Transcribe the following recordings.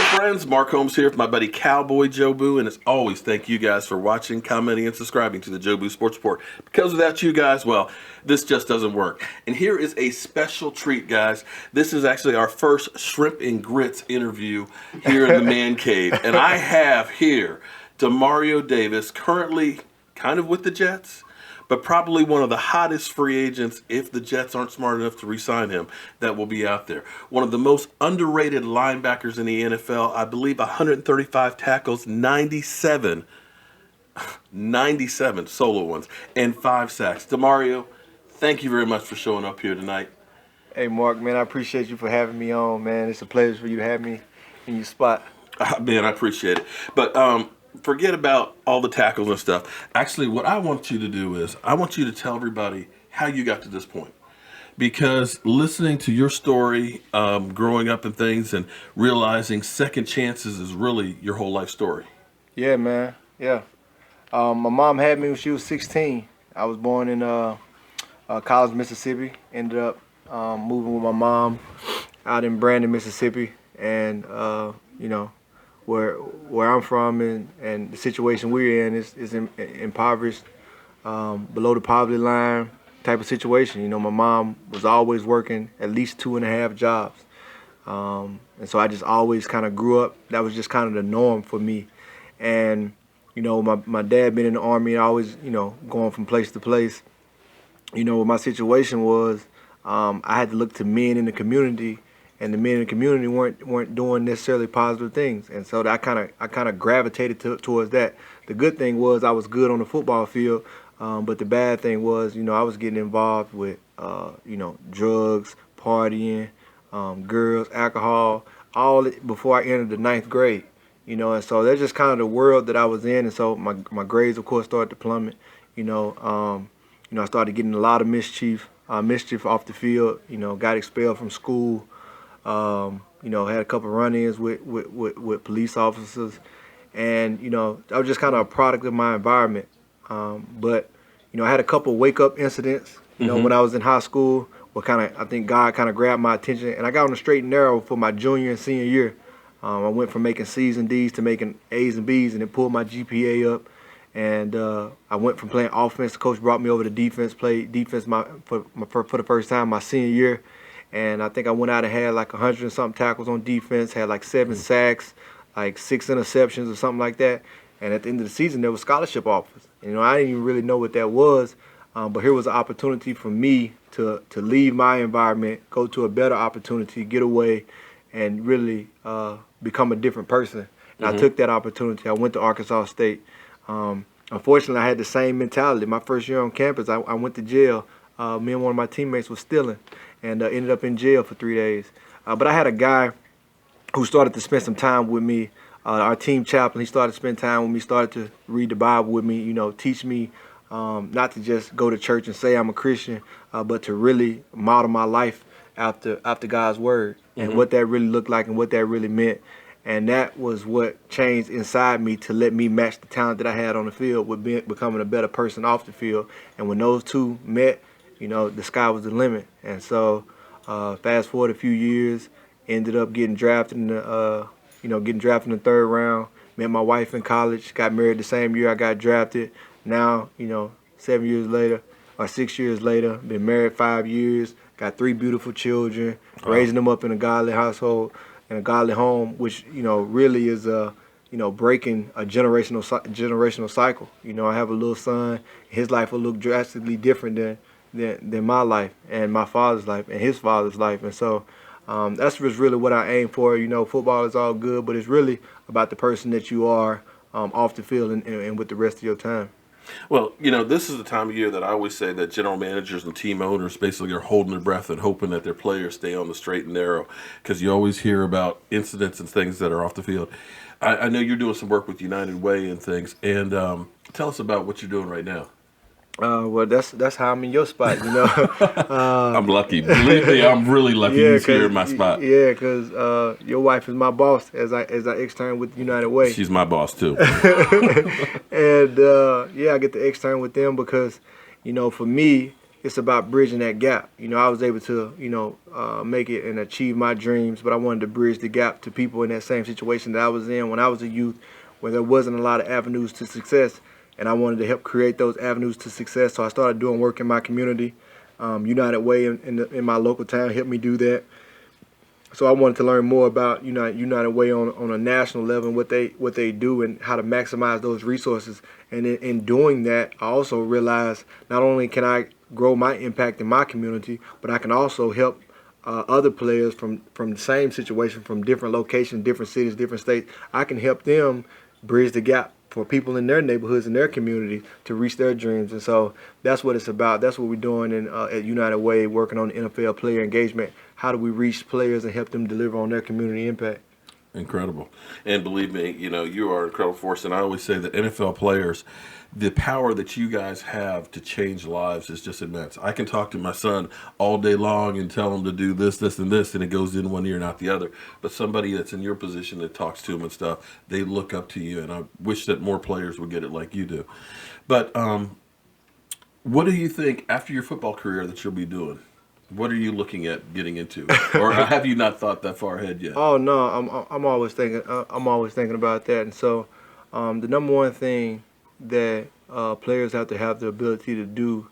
friends, Mark Holmes here with my buddy CowboyJobu, and as always, thank you guys for watching, commenting, and subscribing to the Jobu Sports Report. Because without you guys, well, this just doesn't work. And here is a special treat, guys. This is actually our first Shrimp and Grits interview here in the Man Cave, and I have here Demario Davis, currently kind of with the Jets, but probably one of the hottest free agents, if the Jets aren't smart enough to re-sign him, that will be out there. One of the most underrated linebackers in the NFL. I believe 135 tackles, 97 solo ones, and 5 sacks. Demario, thank you very much for showing up here tonight. Hey, Mark, man, I appreciate you for having me on, man. It's a pleasure for you to have me in your spot. Man, I appreciate it. But forget about all the tackles and stuff. Actually, what I want you to do is I want you to tell everybody how you got to this point. Because listening to your story, growing up and things, and realizing second chances is really your whole life story. Yeah, man. Yeah. My mom had me when she was 16. I was born in College, Mississippi. Ended up moving with my mom out in Brandon, Mississippi. And, you know, where I'm from and the situation we're in is impoverished, below the poverty line type of situation. You know, my mom was always working at least 2.5 jobs. And so I just always kind of grew up. That was just kind of the norm for me. And, you know, my dad been in the Army, always, you know, going from place to place. You know, what my situation was, I had to look to men in the community, and the men in the community weren't doing necessarily positive things, and so I kind of gravitated towards that. The good thing was I was good on the football field, but the bad thing was, you know, I was getting involved with, you know, drugs, partying, girls, alcohol, all before I entered the 9th grade, you know, and so that's just kind of the world that I was in, and so my grades, of course, started to plummet, you know, I started getting a lot of mischief off the field, you know, got expelled from school. You know, had a couple run-ins with police officers, and, you know, I was just kind of a product of my environment. But, you know, I had a couple wake-up incidents, you know, when I was in high school, where I think God kind of grabbed my attention, and I got on the straight and narrow for my junior and senior year. I went from making C's and D's to making A's and B's, and it pulled my GPA up. And I went from playing offense. The coach brought me over to defense, played defense for the first time my senior year. And I think I went out and had like 100 and something tackles on defense, had like 7 sacks, like 6 interceptions or something like that. And at the end of the season, there was scholarship offers. You know, I didn't even really know what that was, but here was an opportunity for me to leave my environment, go to a better opportunity, get away, and really become a different person. And I took that opportunity. I went to Arkansas State. Unfortunately, I had the same mentality. My first year on campus, I went to jail. Me and one of my teammates was stealing, and ended up in jail for 3 days. But I had a guy who started to spend some time with me, our team chaplain. He started to spend time with me, started to read the Bible with me, you know, teach me not to just go to church and say I'm a Christian, but to really model my life after God's word and what that really looked like and what that really meant. And that was what changed inside me to let me match the talent that I had on the field with becoming a better person off the field. And when those two met, you know, the sky was the limit. And so fast forward a few years, ended up getting drafted in the, getting drafted in the 3rd round. Met my wife in college, got married the same year I got drafted. Now, you know, 6 years later, been married 5 years, got 3 beautiful children, raising them up in a godly household, in a godly home, which, you know, really is breaking a generational cycle. You know, I have a little son. His life will look drastically different than my life and my father's life and his father's life. And so that's just really what I aim for. You know, football is all good, but it's really about the person that you are off the field and with the rest of your time. Well, you know, this is the time of year that I always say that general managers and team owners basically are holding their breath and hoping that their players stay on the straight and narrow, because you always hear about incidents and things that are off the field. I know you're doing some work with United Way and things, and tell us about what you're doing right now. Well, that's how I'm in your spot, you know. I'm lucky. Believe me, I'm really lucky he's here in my spot. Yeah, because your wife is my boss as I extern with United Way. She's my boss too. And I get to extern with them because, you know, for me, it's about bridging that gap. I was able to, make it and achieve my dreams, but I wanted to bridge the gap to people in that same situation that I was in when I was a youth, where there wasn't a lot of avenues to success, and I wanted to help create those avenues to success. So I started doing work in my community. United Way in my local town helped me do that. So I wanted to learn more about United Way on a national level and what they do and how to maximize those resources. And in doing that, I also realized not only can I grow my impact in my community, but I can also help other players from the same situation, from different locations, different cities, different states. I can help them bridge the gap for people in their neighborhoods and their community to reach their dreams. And so that's what it's about. That's what we're doing at United Way, working on NFL player engagement. How do we reach players and help them deliver on their community impact? Incredible. And believe me, you are an incredible force. And I always say that NFL players, the power that you guys have to change lives is just immense. I can talk to my son all day long and tell him to do this, this, and this, and it goes in one ear, not the other. But somebody that's in your position that talks to him and stuff, they look up to you. And I wish that more players would get it like you do. But what do you think after your football career that you'll be doing? What are you looking at getting into, or have you not thought that far ahead yet? Oh no, I'm always thinking. I'm always thinking about that. And so, the number one thing that players have to have the ability to do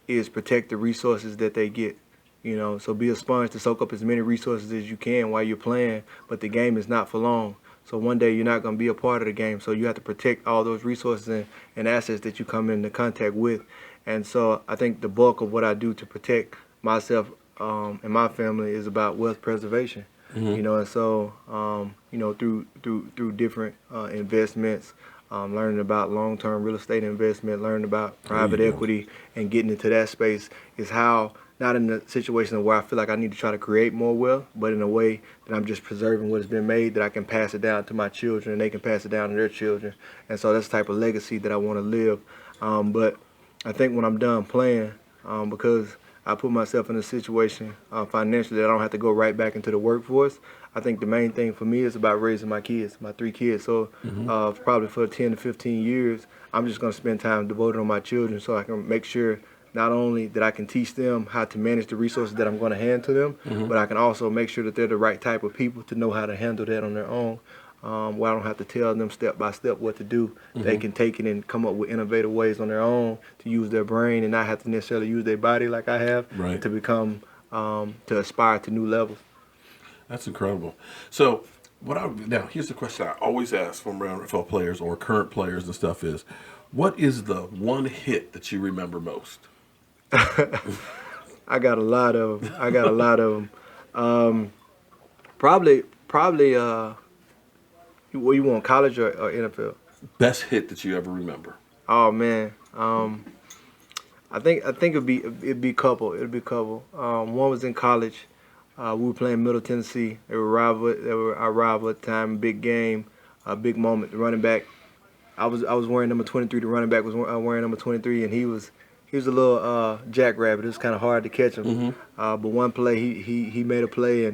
is protect the resources that they get. So be a sponge to soak up as many resources as you can while you're playing. But the game is not for long. So one day you're not going to be a part of the game. So you have to protect all those resources and assets that you come into contact with. And so I think the bulk of what I do to protect myself and my family is about wealth preservation. Mm-hmm. And so through different investments, learning about long-term real estate investment, learning about private equity, and getting into that space is how, not in a situation where I feel like I need to try to create more wealth, but in a way that I'm just preserving what has been made, that I can pass it down to my children and they can pass it down to their children. And so that's the type of legacy that I want to live. But I think when I'm done playing, because I put myself in a situation financially that I don't have to go right back into the workforce, I think the main thing for me is about raising my kids, my 3 kids. So probably for 10 to 15 years, I'm just going to spend time devoted on my children so I can make sure not only that I can teach them how to manage the resources that I'm going to hand to them, but I can also make sure that they're the right type of people to know how to handle that on their own. Where I don't have to tell them step by step what to do. They can take it and come up with innovative ways on their own to use their brain and not have to necessarily use their body like I have to become, to aspire to new levels. That's incredible. So now here's the question I always ask from NFL players or current players and stuff is, what is the one hit that you remember most? I got a lot of them. Probably. What you want, college or NFL? Best hit that you ever remember? Oh man, I think it'd be a couple. One was in college. We were playing Middle Tennessee. They were our rival at the time. Big game, a big moment. The running back, I was wearing number 23. The running back was wearing number 23, and he was a little jackrabbit. It was kind of hard to catch him. But one play, he made a play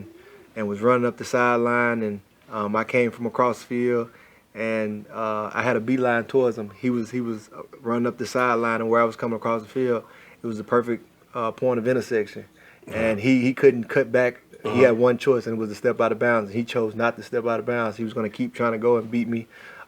and was running up the sideline, and I came from across the field, and I had a beeline towards him. He was running up the sideline, and where I was coming across the field, it was the perfect point of intersection. And he couldn't cut back. He had one choice, and it was to step out of bounds. He chose not to step out of bounds. He was going to keep trying to go and beat me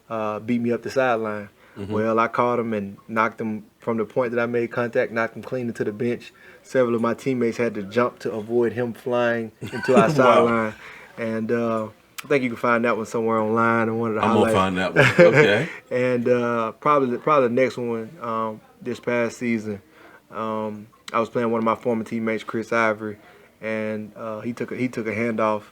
up the sideline. Well, I caught him and knocked him from the point that I made contact, knocked him clean into the bench. Several of my teammates had to jump to avoid him flying into our sideline. And I think you can find that one somewhere online in one of the highlights. I'm going to find that one. Okay. And probably the next one this past season, I was playing one of my former teammates, Chris Ivory, and he took a handoff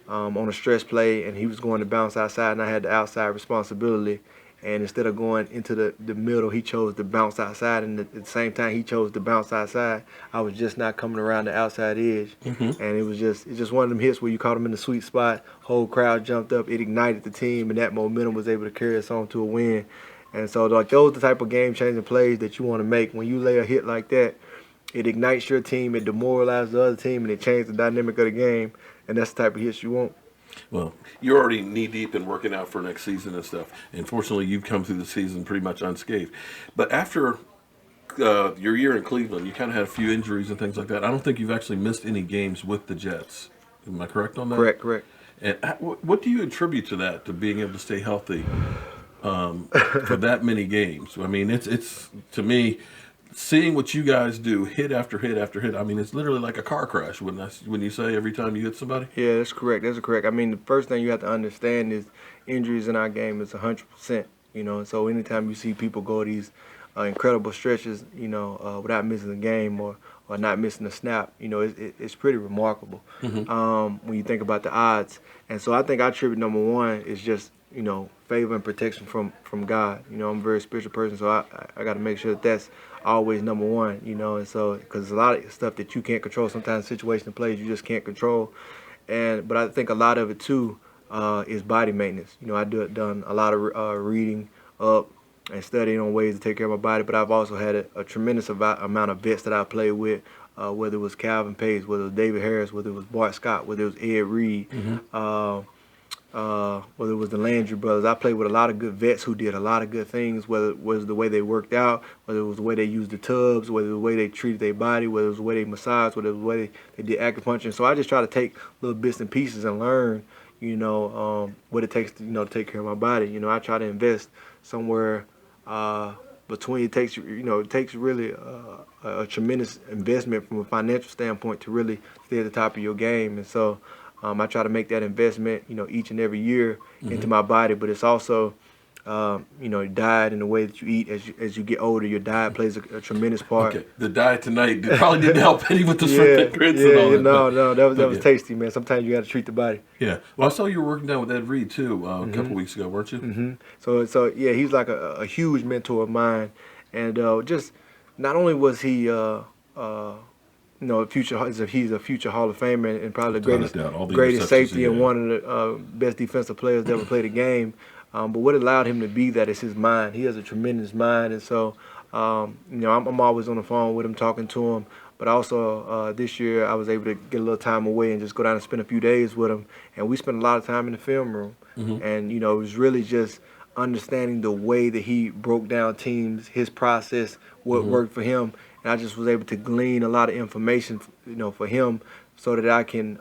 on a stretch play, and he was going to bounce outside, and I had the outside responsibility. And instead of going into the middle, he chose to bounce outside, and at the same time he chose to bounce outside, I was just not coming around the outside edge. And it's just one of them hits where you caught him in the sweet spot, whole crowd jumped up, it ignited the team, and that momentum was able to carry us on to a win. And so like those are the type of game-changing plays that you want to make. When you lay a hit like that, it ignites your team, it demoralizes the other team, and it changes the dynamic of the game, and that's the type of hits you want. Well, you're already knee-deep in working out for next season and stuff. And fortunately, you've come through the season pretty much unscathed. But after your year in Cleveland, you kind of had a few injuries and things like that. I don't think you've actually missed any games with the Jets. Am I correct on that? Correct. And what do you attribute to that, to being able to stay healthy for that many games? I mean, it's to me, seeing what you guys do, hit after hit after hit. I mean, it's literally like a car crash when you say every time you hit somebody. Yeah, that's correct. That's correct. I mean, the first thing you have to understand is injuries in our game is 100%. And so anytime you see people go these incredible stretches, without missing a game or not missing a snap, it's pretty remarkable when you think about the odds. And so I think I attribute number one is just favor and protection from God. I'm a very spiritual person, so I got to make sure that that's always number one. And so because a lot of stuff that you can't control, sometimes situation and plays you just can't control. But I think a lot of it too is body maintenance. I done a lot of reading up and studying on ways to take care of my body. But I've also had a tremendous amount of vets that I played with, whether it was Calvin Pace, whether it was David Harris, whether it was Bart Scott, whether it was Ed Reed, whether it was the Landry brothers. I played with a lot of good vets who did a lot of good things, whether it was the way they worked out, whether it was the way they used the tubs, whether it was the way they treated their body, whether it was the way they massaged, whether it was the way they did acupuncture. And so I just try to take little bits and pieces and learn, what it takes to take care of my body. I try to invest somewhere between it takes really a tremendous investment from a financial standpoint to really stay at the top of your game. And so I try to make that investment, each and every year into my body. But it's also, diet and the way that you eat as you get older. Your diet plays a tremendous part. Okay, the diet tonight probably didn't help any with the shrimp and grits and all that. No, that was tasty, man. Sometimes you got to treat the body. Yeah. Well, I saw you were working down with Ed Reed too a couple weeks ago, weren't you? Mm-hmm. So yeah, he's like a huge mentor of mine, and just not only was he he's a future Hall of Famer and probably the greatest safety and one of the best defensive players that ever played a game. But what allowed him to be that is his mind. He has a tremendous mind, and so I'm always on the phone with him, talking to him. But also this year I was able to get a little time away and just go down and spend a few days with him, and we spent a lot of time in the film room. And it was really just understanding the way that he broke down teams, his process, what worked for him. And I just was able to glean a lot of information, for him, so that I can,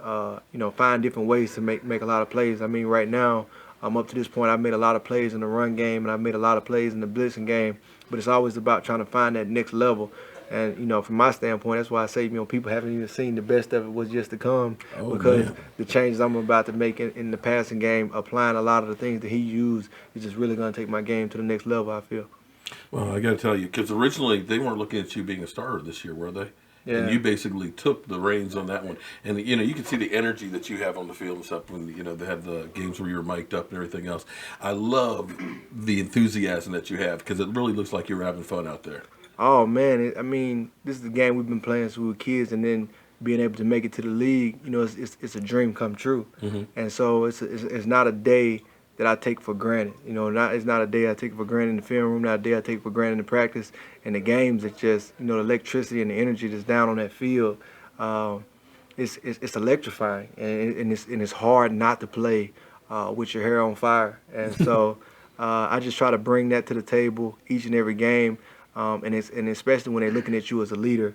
find different ways to make a lot of plays. I mean, right now, up to this point, I've made a lot of plays in the run game, and I've made a lot of plays in the blitzing game. But it's always about trying to find that next level. And, from my standpoint, that's why I say, people haven't even seen the best of it was just to come. Because the changes I'm about to make in the passing game, applying a lot of the things that he used, is just really going to take my game to the next level, I feel. Well, I got to tell you, because originally they weren't looking at you being a starter this year, were they? Yeah. And you basically took the reins on that one. And, you can see the energy that you have on the field and stuff when, they have the games where you're mic'd up and everything else. I love the enthusiasm that you have because it really looks like you're having fun out there. Oh, man. This is the game we've been playing since we were kids, and then being able to make it to the league, it's a dream come true. And so it's not a day that I take for granted. It's not a day I take for granted in the film room, not a day I take for granted in practice. And the games, it's just, the electricity and the energy that's down on that field, it's electrifying. And it's hard not to play with your hair on fire. And so I just try to bring that to the table each and every game. And especially when they're looking at you as a leader,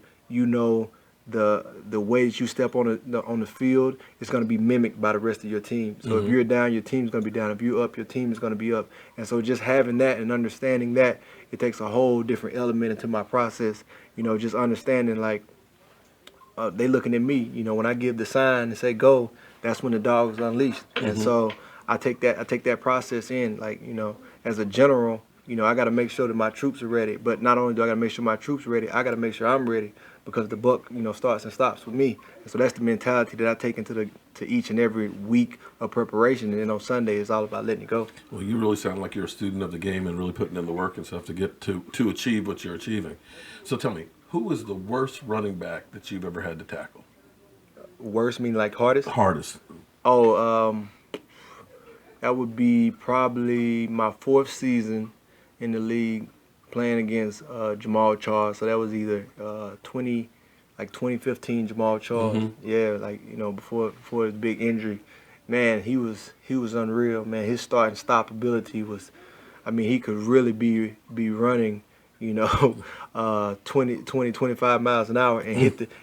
the way that you step on the field is going to be mimicked by the rest of your team. So if you're down, your team's going to be down. If you're up, your team is going to be up. And so just having that and understanding that, it takes a whole different element into my process. Just understanding they looking at me. When I give the sign and say go, that's when the dog is unleashed. And so I take that process in. As a general, I got to make sure that my troops are ready. But not only do I got to make sure my troops are ready, I got to make sure I'm ready, because the buck, starts and stops with me. And so that's the mentality that I take into each and every week of preparation. And then on Sunday, it's all about letting it go. Well, you really sound like you're a student of the game and really putting in the work and stuff to get to achieve what you're achieving. So tell me, who is the worst running back that you've ever had to tackle? Worst mean like hardest? Hardest. Oh, that would be probably my fourth season in the league, playing against Jamal Charles. So that was either 2015 Jamal Charles. Yeah, before his big injury. Man, he was unreal, man. His start and stop ability was, he could really be running, 20, 25 miles an hour and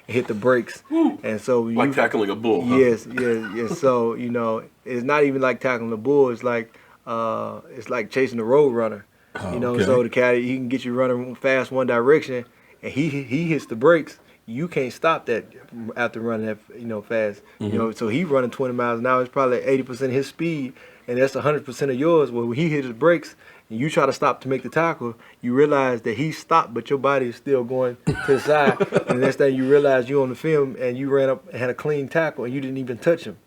hit the brakes. And so Like tackling a bull. Yes, yes. So it's not even like tackling a bull. It's like chasing a road runner. Okay. So the caddy, he can get you running fast one direction, and he hits the brakes. You can't stop that after running that fast. So he running 20 miles an hour. It's probably 80% his speed, and that's 100% of yours. Well, when he hits his brakes and you try to stop to make the tackle, you realize that he stopped, but your body is still going to the side. And the next thing you realize, you on the film and you ran up and had a clean tackle and you didn't even touch him.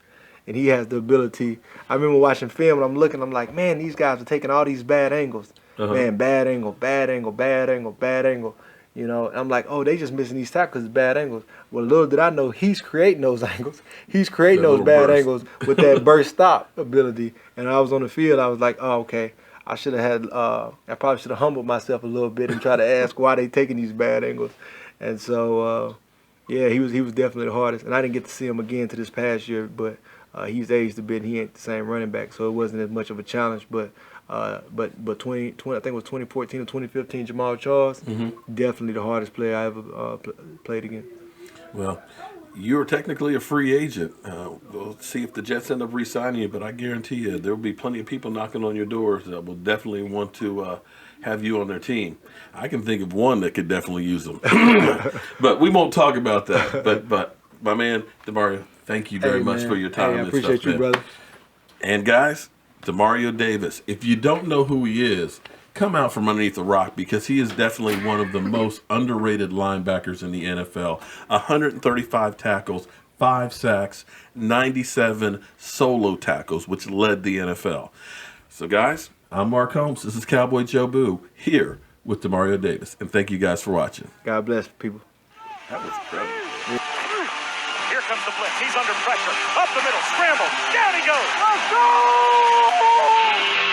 And he has the ability. I remember watching film and I'm looking, I'm like, man, these guys are taking all these bad angles. Man, bad angle, bad angle, bad angle, bad angle. And I'm like, oh, they just missing these tackles, it's bad angles. Well, little did I know, he's creating those angles. He's creating those bad angles with that burst stop ability. And I was on the field, I was like, oh, okay. I should have had, I probably should have humbled myself a little bit and try to ask why they taking these bad angles. And so, yeah, he was definitely the hardest. And I didn't get to see him again to this past year, but he's aged a bit. He ain't the same running back, so it wasn't as much of a challenge. But 20, I think it was 2014 or 2015, Jamal Charles, definitely the hardest player I ever played against. Well, you're technically a free agent. We'll see if the Jets end up re-signing you, but I guarantee you there will be plenty of people knocking on your doors that will definitely want to have you on their team. I can think of one that could definitely use them. But we won't talk about that. But my man, Demario, thank you very much for your time. Hey, I appreciate you, brother. And guys, Demario Davis, if you don't know who he is, come out from underneath the rock, because he is definitely one of the most underrated linebackers in the NFL. 135 tackles, 5 sacks, 97 solo tackles, which led the NFL. So guys, I'm Mark Holmes. This is Cowboy Jobu here with Demario Davis. And thank you guys for watching. God bless, people. That was great. Here comes the blitz. He's under pressure. Up the middle. Scramble. Down he goes. Let's go!